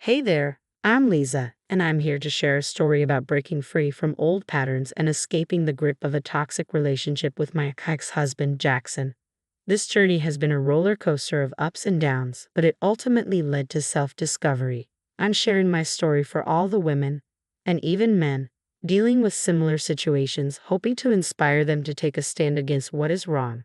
Hey there, I'm Liza, and I'm here to share a story about breaking free from old patterns and escaping the grip of a toxic relationship with my ex husband, Jackson. This journey has been a roller coaster of ups and downs, but it ultimately led to self discovery. I'm sharing my story for all the women, and even men, dealing with similar situations, hoping to inspire them to take a stand against what is wrong.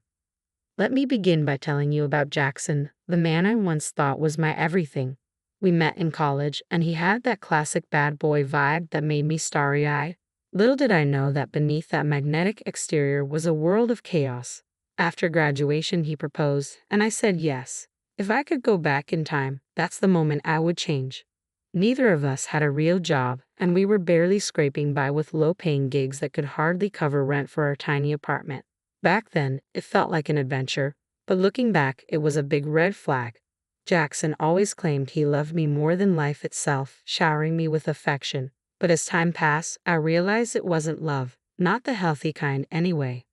Let me begin by telling you about Jackson, the man I once thought was my everything. We met in college, and he had that classic bad boy vibe that made me starry eyed. Little did I know that beneath that magnetic exterior was a world of chaos. After graduation, he proposed, and I said yes. If I could go back in time, that's the moment I would change. Neither of us had a real job, and we were barely scraping by with low paying gigs that could hardly cover rent for our tiny apartment. Back then, it felt like an adventure, but looking back, it was a big red flag. Jackson always claimed he loved me more than life itself, showering me with affection. But as time passed, I realized it wasn't love, not the healthy kind anyway.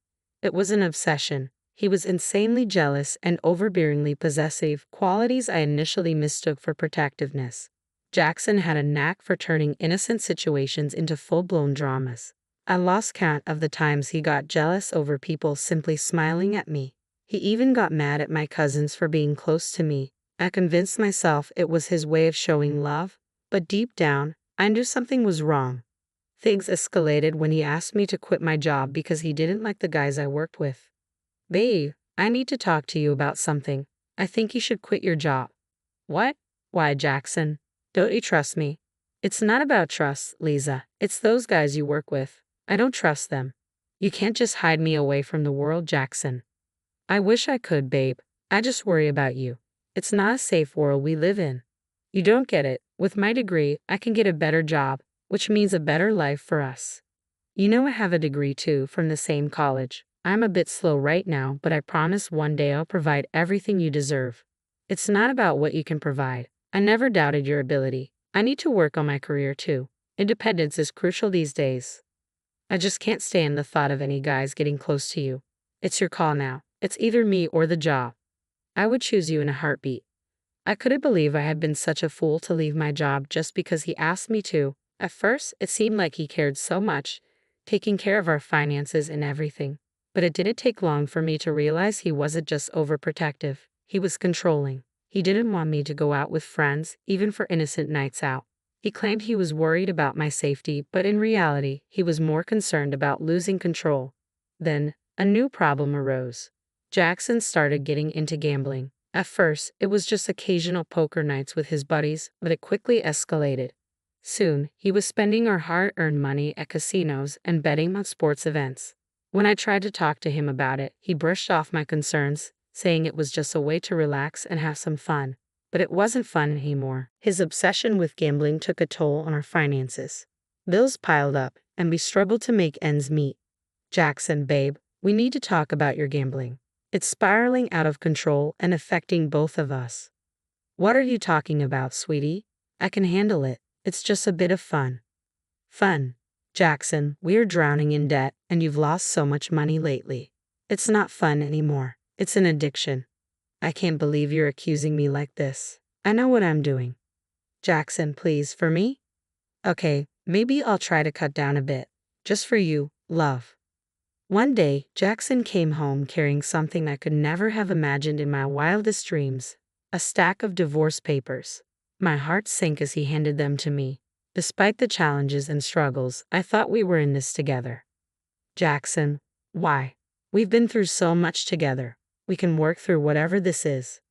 It was an obsession. He was insanely jealous and overbearingly possessive, qualities I initially mistook for protectiveness. Jackson had a knack for turning innocent situations into full-blown dramas. I lost count of the times he got jealous over people simply smiling at me. He even got mad at my cousins for being close to me. I convinced myself it was his way of showing love, but deep down, I knew something was wrong. Things escalated when he asked me to quit my job because he didn't like the guys I worked with. "Babe, I need to talk to you about something. I think you should quit your job." "What?" "Why, Jackson? Don't you trust me?" "It's not about trust, Liza. It's those guys you work with. I don't trust them. You can't just hide me away from the world, Jackson." "I wish I could, babe. I just worry about you. It's not a safe world we live in. You don't get it. With my degree, I can get a better job, which means a better life for us. You know I have a degree too from the same college. I'm a bit slow right now, but I promise one day I'll provide everything you deserve. It's not about what you can provide. I never doubted your ability. I need to work on my career too. Independence is crucial these days. I just can't stand the thought of any guys getting close to you. It's your call now. It's either me or the job. I would choose you in a heartbeat." I couldn't believe I had been such a fool to leave my job just because he asked me to. At first, it seemed like he cared so much, taking care of our finances and everything. But it didn't take long for me to realize he wasn't just overprotective. He was controlling. He didn't want me to go out with friends, even for innocent nights out. He claimed he was worried about my safety, but in reality, he was more concerned about losing control. Then, a new problem arose. Jackson started getting into gambling. At first, it was just occasional poker nights with his buddies, but it quickly escalated. Soon, he was spending our hard-earned money at casinos and betting on sports events. When I tried to talk to him about it, he brushed off my concerns, saying it was just a way to relax and have some fun. But it wasn't fun anymore. His obsession with gambling took a toll on our finances. Bills piled up, and we struggled to make ends meet. "Jackson, babe, we need to talk about your gambling. It's spiraling out of control and affecting both of us." "What are you talking about, sweetie? I can handle it. It's just a bit of fun." "Fun? Jackson, we're drowning in debt, and you've lost so much money lately. It's not fun anymore. It's an addiction." "I can't believe you're accusing me like this. I know what I'm doing." "Jackson, please, for me?" "Okay, maybe I'll try to cut down a bit. Just for you, love." One day, Jackson came home carrying something I could never have imagined in my wildest dreams, a stack of divorce papers. My heart sank as he handed them to me. Despite the challenges and struggles, I thought we were in this together. "Jackson, why? We've been through so much together. We can work through whatever this is."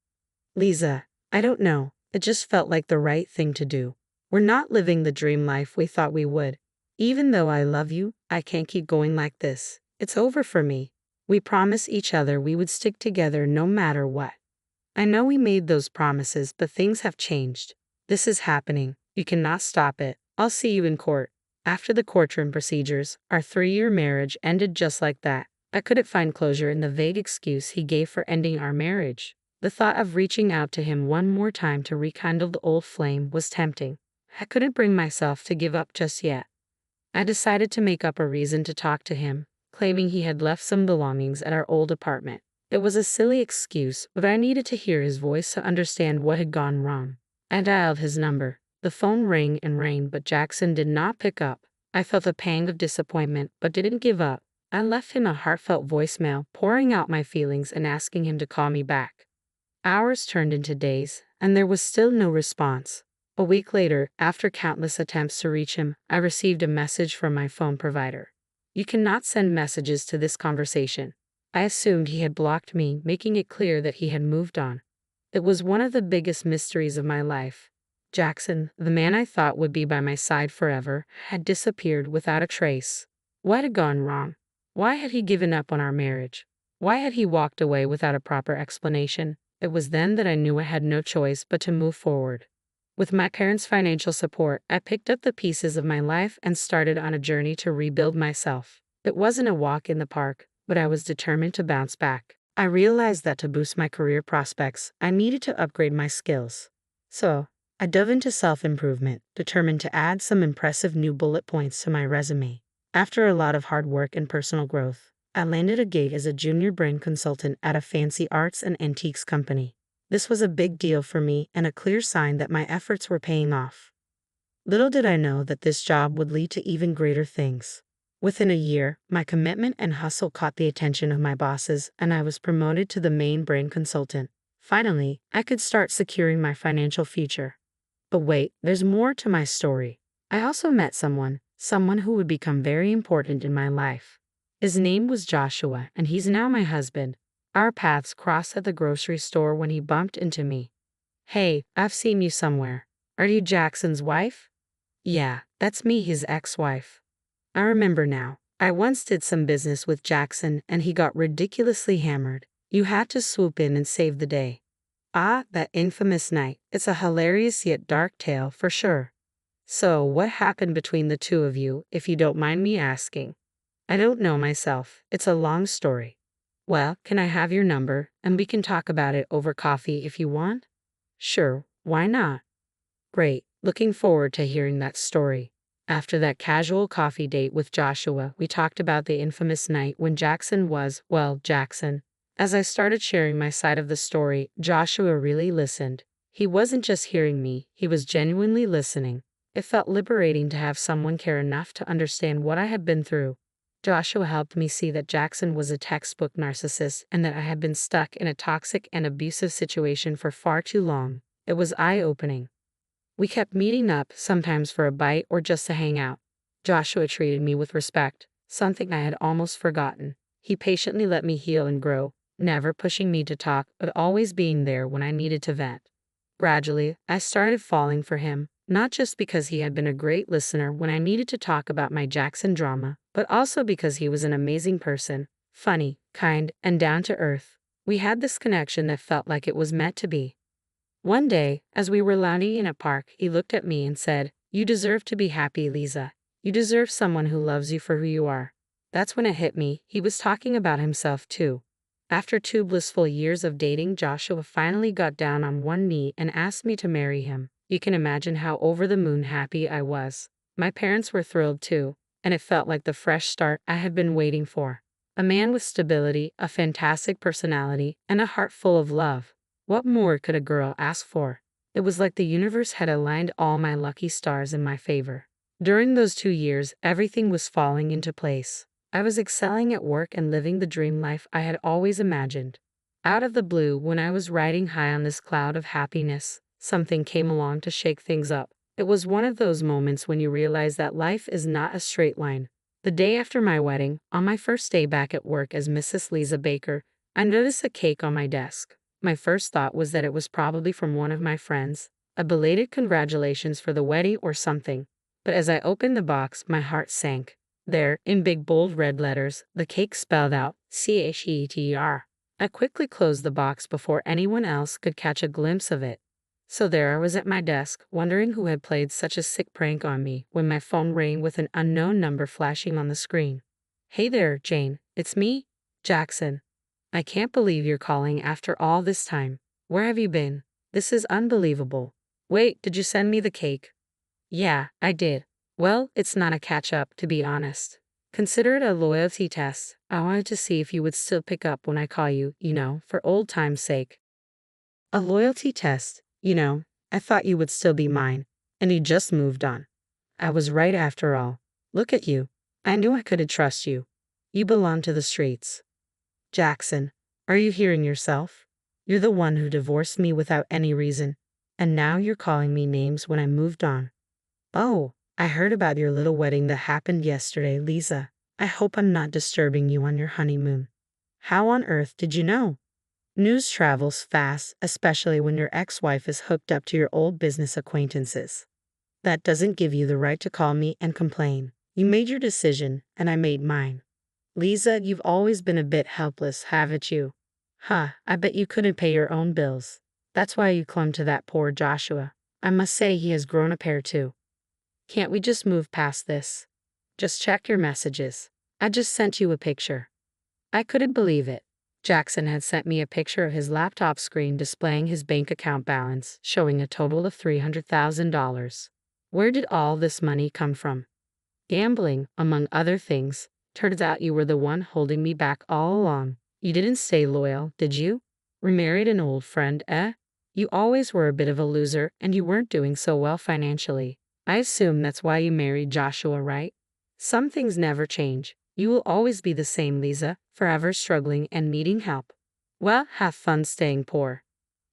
"Liza, I don't know. It just felt like the right thing to do. We're not living the dream life we thought we would. Even though I love you, I can't keep going like this. It's over for me. We promised each other we would stick together no matter what. I know we made those promises, but things have changed. This is happening. You cannot stop it. I'll see you in court." After the courtroom procedures, our 3-year marriage ended just like that. I couldn't find closure in the vague excuse he gave for ending our marriage. The thought of reaching out to him one more time to rekindle the old flame was tempting. I couldn't bring myself to give up just yet. I decided to make up a reason to talk to him, claiming he had left some belongings at our old apartment. It was a silly excuse, but I needed to hear his voice to understand what had gone wrong. I dialed his number. The phone rang and rang, but Jackson did not pick up. I felt a pang of disappointment, but didn't give up. I left him a heartfelt voicemail, pouring out my feelings and asking him to call me back. Hours turned into days, and there was still no response. A week later, after countless attempts to reach him, I received a message from my phone provider. You cannot send messages to this conversation. I assumed he had blocked me, making it clear that he had moved on. It was one of the biggest mysteries of my life. Jackson, the man I thought would be by my side forever, had disappeared without a trace. What had gone wrong? Why had he given up on our marriage? Why had he walked away without a proper explanation? It was then that I knew I had no choice but to move forward. With my parents' financial support, I picked up the pieces of my life and started on a journey to rebuild myself. It wasn't a walk in the park, but I was determined to bounce back. I realized that to boost my career prospects, I needed to upgrade my skills. So, I dove into self-improvement, determined to add some impressive new bullet points to my resume. After a lot of hard work and personal growth, I landed a gig as a junior brand consultant at a fancy arts and antiques company. This was a big deal for me and a clear sign that my efforts were paying off. Little did I know that this job would lead to even greater things. Within a year, my commitment and hustle caught the attention of my bosses, and I was promoted to the main brand consultant. Finally, I could start securing my financial future. But wait, there's more to my story. I also met someone who would become very important in my life. His name was Joshua, and he's now my husband. Our paths crossed at the grocery store when he bumped into me. Hey, I've seen you somewhere. Are you Jackson's wife? Yeah, that's me, his ex-wife. I remember now. I once did some business with Jackson, and he got ridiculously hammered. You had to swoop in and save the day. Ah, that infamous night. It's a hilarious yet dark tale for sure. So, what happened between the two of you, if you don't mind me asking? I don't know myself. It's a long story. Well, can I have your number, and we can talk about it over coffee if you want? Sure, why not? Great, looking forward to hearing that story. After that casual coffee date with Joshua, we talked about the infamous night when Jackson was, well, Jackson. As I started sharing my side of the story, Joshua really listened. He wasn't just hearing me, he was genuinely listening. It felt liberating to have someone care enough to understand what I had been through. Joshua helped me see that Jackson was a textbook narcissist and that I had been stuck in a toxic and abusive situation for far too long. It was eye-opening. We kept meeting up, sometimes for a bite or just to hang out. Joshua treated me with respect, something I had almost forgotten. He patiently let me heal and grow, never pushing me to talk, but always being there when I needed to vent. Gradually, I started falling for him, not just because he had been a great listener when I needed to talk about my Jackson drama, but also because he was an amazing person, funny, kind, and down to earth. We had this connection that felt like it was meant to be. One day, as we were lounging in a park, he looked at me and said, "You deserve to be happy, Liza. You deserve someone who loves you for who you are." That's when it hit me. He was talking about himself too. After 2 blissful years of dating, Joshua finally got down on one knee and asked me to marry him. You can imagine how over the moon happy I was. My parents were thrilled too, and it felt like the fresh start I had been waiting for. A man with stability, a fantastic personality, and a heart full of love. What more could a girl ask for? It was like the universe had aligned all my lucky stars in my favor. During those 2 years, everything was falling into place. I was excelling at work and living the dream life I had always imagined. Out of the blue, when I was riding high on this cloud of happiness, something came along to shake things up. It was one of those moments when you realize that life is not a straight line. The day after my wedding, on my first day back at work as Mrs. Liza Baker, I noticed a cake on my desk. My first thought was that it was probably from one of my friends, a belated congratulations for the wedding or something. But as I opened the box, my heart sank. There, in big bold red letters, the cake spelled out CHETR. I quickly closed the box before anyone else could catch a glimpse of it. So there I was at my desk, wondering who had played such a sick prank on me, when my phone rang with an unknown number flashing on the screen. "Hey there, Jane. It's me, Jackson. I can't believe you're calling after all this time. Where have you been? This is unbelievable. Wait, did you send me the cake?" "Yeah, I did. Well, it's not a catch-up, to be honest. Consider it a loyalty test. I wanted to see if you would still pick up when I call you, for old time's sake." A loyalty test, I thought you would still be mine. And you just moved on. I was right after all. Look at you. I knew I couldn't trust you. You belong to the streets. Jackson, are you hearing yourself? You're the one who divorced me without any reason. And now you're calling me names when I moved on. Oh, I heard about your little wedding that happened yesterday, Liza. I hope I'm not disturbing you on your honeymoon. How on earth did you know? News travels fast, especially when your ex-wife is hooked up to your old business acquaintances. That doesn't give you the right to call me and complain. You made your decision, and I made mine. Liza, you've always been a bit helpless, haven't you? Huh, I bet you couldn't pay your own bills. That's why you clung to that poor Joshua. I must say he has grown a pair too. Can't we just move past this? Just check your messages. I just sent you a picture. I couldn't believe it. Jackson had sent me a picture of his laptop screen displaying his bank account balance, showing a total of $300,000. Where did all this money come from? Gambling, among other things. Turns out you were the one holding me back all along. You didn't stay loyal, did you? Remarried an old friend, eh? You always were a bit of a loser, and you weren't doing so well financially. I assume that's why you married Joshua, right? Some things never change. You will always be the same, Liza, forever struggling and needing help. Well, have fun staying poor.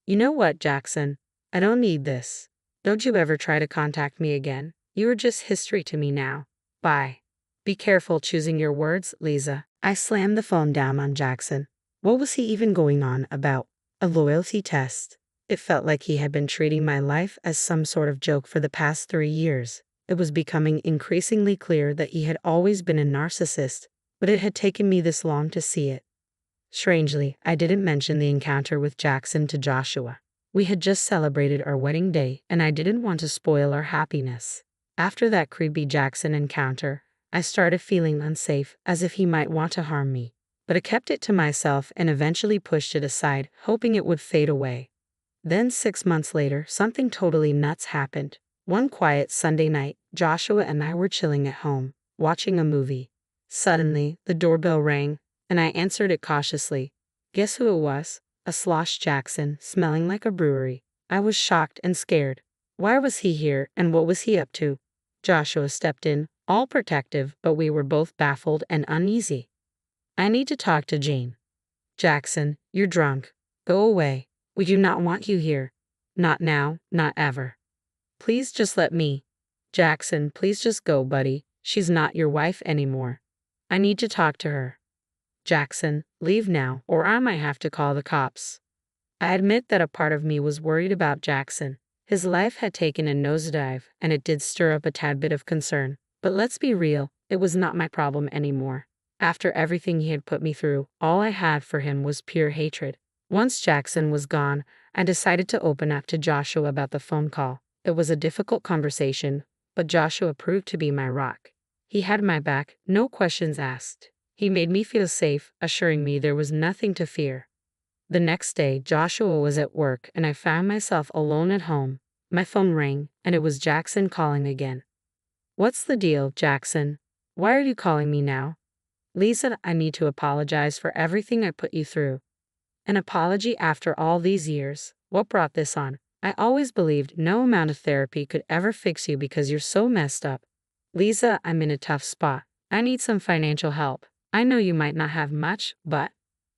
You know what, Jackson? I don't need this. Don't you ever try to contact me again. You are just history to me now. Bye. Be careful choosing your words, Liza. I slammed the phone down on Jackson. What was he even going on about? A loyalty test? It felt like he had been treating my life as some sort of joke for the past 3 years. It was becoming increasingly clear that he had always been a narcissist, but it had taken me this long to see it. Strangely, I didn't mention the encounter with Jackson to Joshua. We had just celebrated our wedding day, and I didn't want to spoil our happiness. After that creepy Jackson encounter, I started feeling unsafe, as if he might want to harm me. But I kept it to myself and eventually pushed it aside, hoping it would fade away. Then 6 months later, something totally nuts happened. One quiet Sunday night, Joshua and I were chilling at home, watching a movie. Suddenly, the doorbell rang, and I answered it cautiously. Guess who it was? A Slosh Jackson, smelling like a brewery. I was shocked and scared. Why was he here, and what was he up to? Joshua stepped in, all protective, but we were both baffled and uneasy. I need to talk to Jane. Jackson, you're drunk. Go away. We do not want you here. Not now, not ever. Please just let me. Jackson, please just go, buddy. She's not your wife anymore. I need to talk to her. Jackson, leave now, or I might have to call the cops. I admit that a part of me was worried about Jackson. His life had taken a nosedive, and it did stir up a tad bit of concern. But let's be real, it was not my problem anymore. After everything he had put me through, all I had for him was pure hatred. Once Jackson was gone, I decided to open up to Joshua about the phone call. It was a difficult conversation, but Joshua proved to be my rock. He had my back, no questions asked. He made me feel safe, assuring me there was nothing to fear. The next day, Joshua was at work, and I found myself alone at home. My phone rang, and it was Jackson calling again. What's the deal, Jackson? Why are you calling me now? Liza, I need to apologize for everything I put you through. An apology after all these years? What brought this on? I always believed no amount of therapy could ever fix you because you're so messed up. Liza, I'm in a tough spot. I need some financial help. I know you might not have much, but…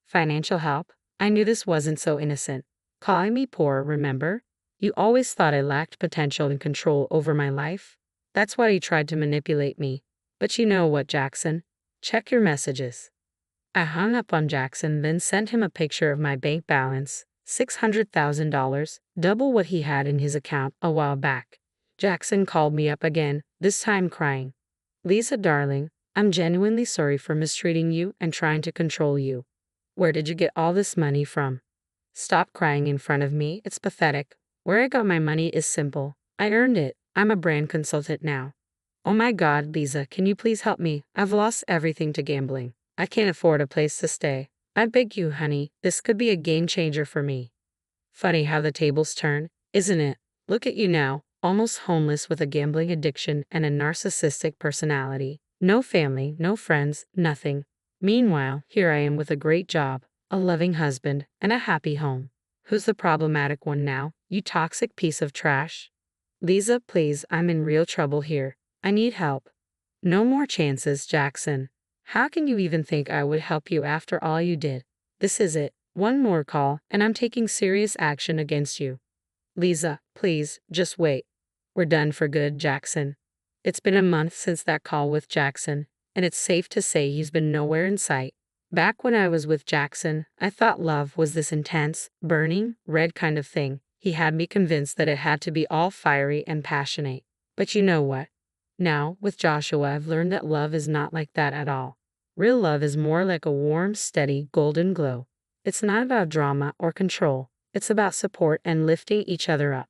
Financial help? I knew this wasn't so innocent. Calling me poor, remember? You always thought I lacked potential and control over my life. That's why you tried to manipulate me. But you know what, Jackson? Check your messages. I hung up on Jackson, then sent him a picture of my bank balance, $600,000, double what he had in his account a while back. Jackson called me up again, this time crying. Liza, darling, I'm genuinely sorry for mistreating you and trying to control you. Where did you get all this money from? Stop crying in front of me, it's pathetic. Where I got my money is simple. I earned it. I'm a brand consultant now. Oh my God, Liza, can you please help me? I've lost everything to gambling. I can't afford a place to stay. I beg you, honey, this could be a game changer for me. Funny how the tables turn, isn't it? Look at you now, almost homeless with a gambling addiction and a narcissistic personality. No family, no friends, nothing. Meanwhile, here I am with a great job, a loving husband, and a happy home. Who's the problematic one now, you toxic piece of trash? Liza, please, I'm in real trouble here. I need help. No more chances, Jackson. How can you even think I would help you after all you did? This is it. One more call, and I'm taking serious action against you. Liza, please, just wait. We're done for good, Jackson. It's been a month since that call with Jackson, and it's safe to say he's been nowhere in sight. Back when I was with Jackson, I thought love was this intense, burning, red kind of thing. He had me convinced that it had to be all fiery and passionate. But you know what? Now, with Joshua, I've learned that love is not like that at all. Real love is more like a warm, steady, golden glow. It's not about drama or control. It's about support and lifting each other up.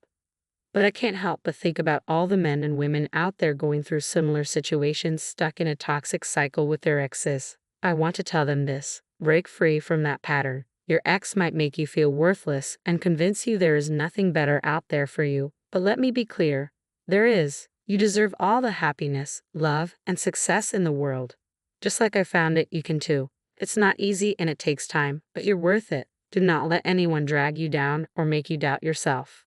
But I can't help but think about all the men and women out there going through similar situations, stuck in a toxic cycle with their exes. I want to tell them this: break free from that pattern. Your ex might make you feel worthless and convince you there is nothing better out there for you. But let me be clear: there is. You deserve all the happiness, love, and success in the world. Just like I found it, you can too. It's not easy and it takes time, but you're worth it. Do not let anyone drag you down or make you doubt yourself.